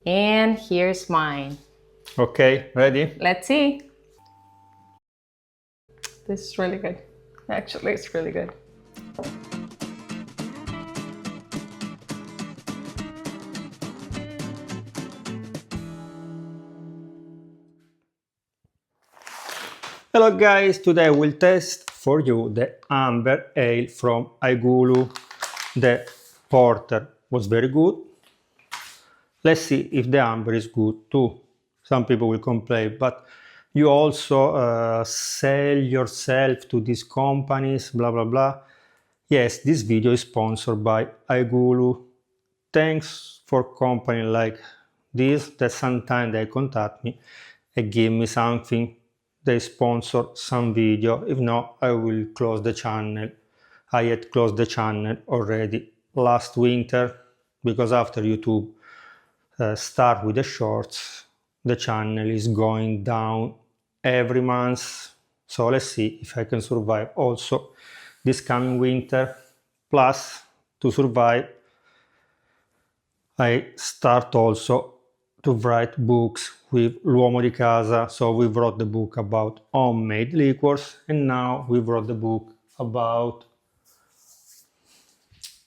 And here's mine. Okay, ready? Let's see. This is really good. Actually, it's really good. Hello guys, today I will test for you the Amber Ale from IGULU. The porter was very good. Let's see if the Amber is good too. Some people will complain, but you also sell yourself to these companies, blah blah blah. Yes, this video is sponsored by IGULU. Thanks for company like this that sometimes they contact me and give me something. They sponsor some video. If not, I will close the channel. I had closed the channel already last winter because after YouTube start with the shorts, the channel is going down every month. So let's see if I can survive also this coming winter. Plus, to survive, I start also to write books with l'uomo di casa. So we wrote the book about homemade liquors, and now we wrote the book about,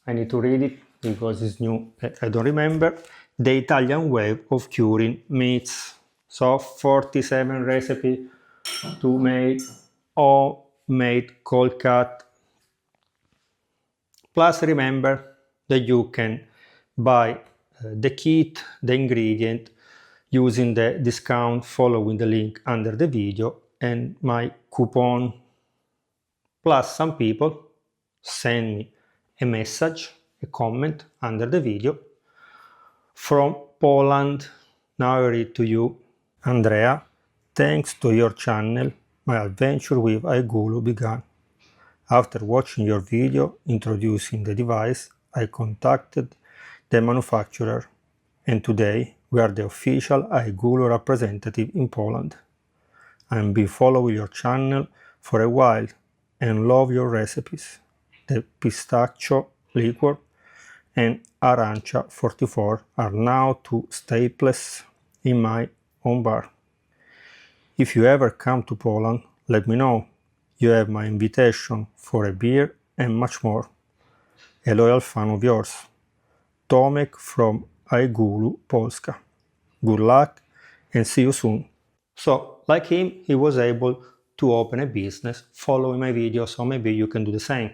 I need to read it because it's new, I don't remember, the Italian way of curing meats. So 47 recipe to make homemade cold cut. Plus remember that you can buy the kit, the ingredient, using the discount following the link under the video and my coupon. Plus some people send me a message, a comment under the video from Poland. Now I read to you. Andrea, thanks to your channel, my adventure with IGULU began. After watching your video introducing the device, I contacted the manufacturer, and today we are the official IGULU representative in Poland. I've been following your channel for a while and love your recipes. The pistachio liquor and Arancia 44 are now two staples in my own bar. If you ever come to Poland, let me know. You have my invitation for a beer and much more. A loyal fan of yours, Tomek from IGULU, Polska. Good luck and see you soon. So, like him, he was able to open a business following my videos, so maybe you can do the same.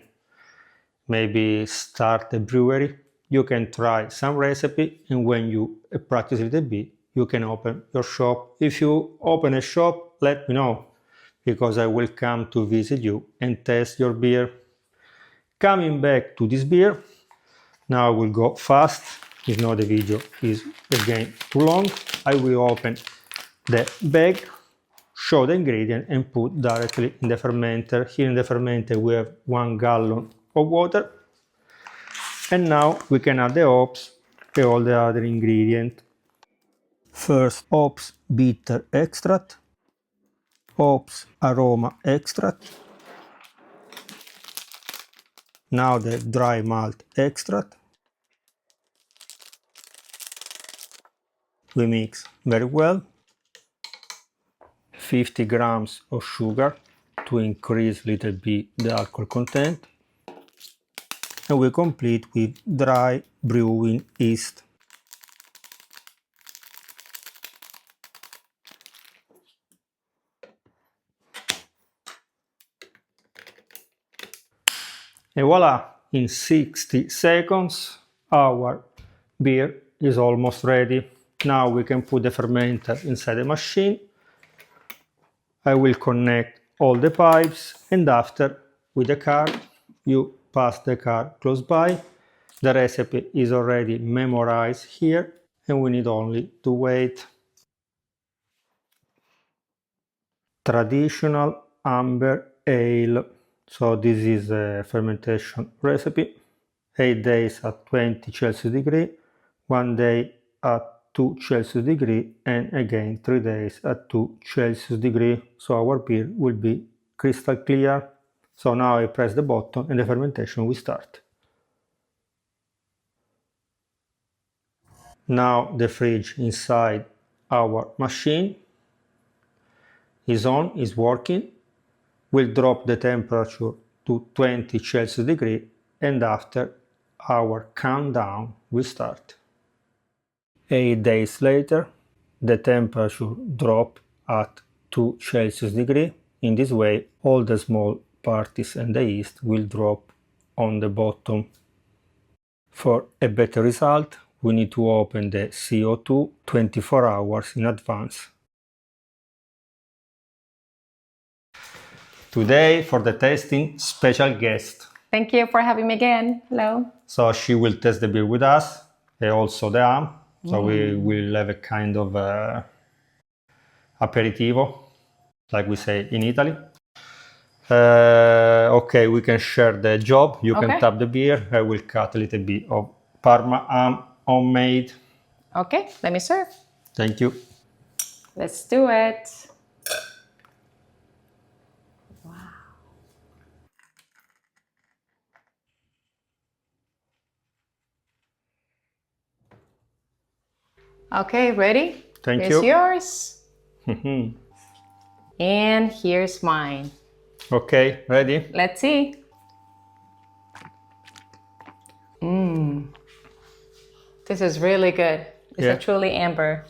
Maybe start a brewery. You can try some recipe, and when you practice a little bit, you can open your shop. If you open a shop, let me know, because I will come to visit you and test your beer. Coming back to this beer, now I will go fast, if not the video is again too long. I will open the bag, show the ingredient and put directly in the fermenter. Here in the fermenter we have 1 gallon of water. And now we can add the hops and all the other ingredients. First, hops bitter extract, hops aroma extract, now the dry malt extract. We mix very well. 50 grams of sugar to increase a little bit the alcohol content. And we complete with dry brewing yeast. And voila, in 60 seconds our beer is almost ready. Now we can put the fermenter inside the machine. I will connect all the pipes, and after with the card you pass the card close by. The recipe is already memorized here and we need only to wait. Traditional amber ale. So this is a fermentation recipe. 8 days at 20 Celsius degree, 1 day at 2 Celsius degree, and again 3 days at 2 Celsius degree. So our beer will be crystal clear. So now I press the button and the fermentation will start. Now the fridge inside our machine is on, is working. We'll drop the temperature to 20 Celsius degree, and after our countdown will start. 8 days later, the temperature dropped at 2 Celsius degree. In this way, all the small particles and the yeast will drop on the bottom. For a better result, we need to open the CO2 24 hours in advance. Today, for the tasting, special guest. Thank you for having me again. Hello. So she will test the beer with us, and also the ham. So we will have a kind of aperitivo, like we say in Italy. Okay, we can share the job. You can tap the beer. I will cut a little bit of Parma ham, homemade. Okay, let me serve. Thank you. Let's do it. Wow. Okay, ready? Thank Here's you. yours. And here's mine. Okay, ready? Let's see. This is really good. It's a truly amber.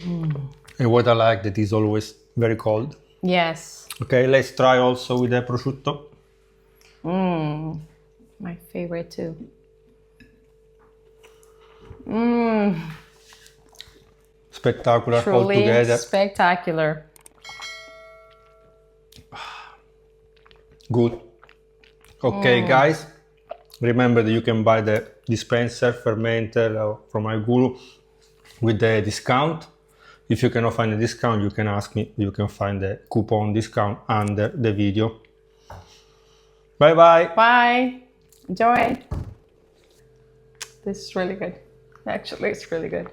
And what I like that is always very cold. Yes. Okay, let's try also with the prosciutto. My favorite too. Spectacular Truly altogether. spectacular. Good. Okay, guys, remember that you can buy the dispenser fermenter from IGULU with the discount. If you cannot find a discount, you can ask me. You can find the coupon discount under the video. Bye bye. Bye. Enjoy. This is really good. Actually, it's really good.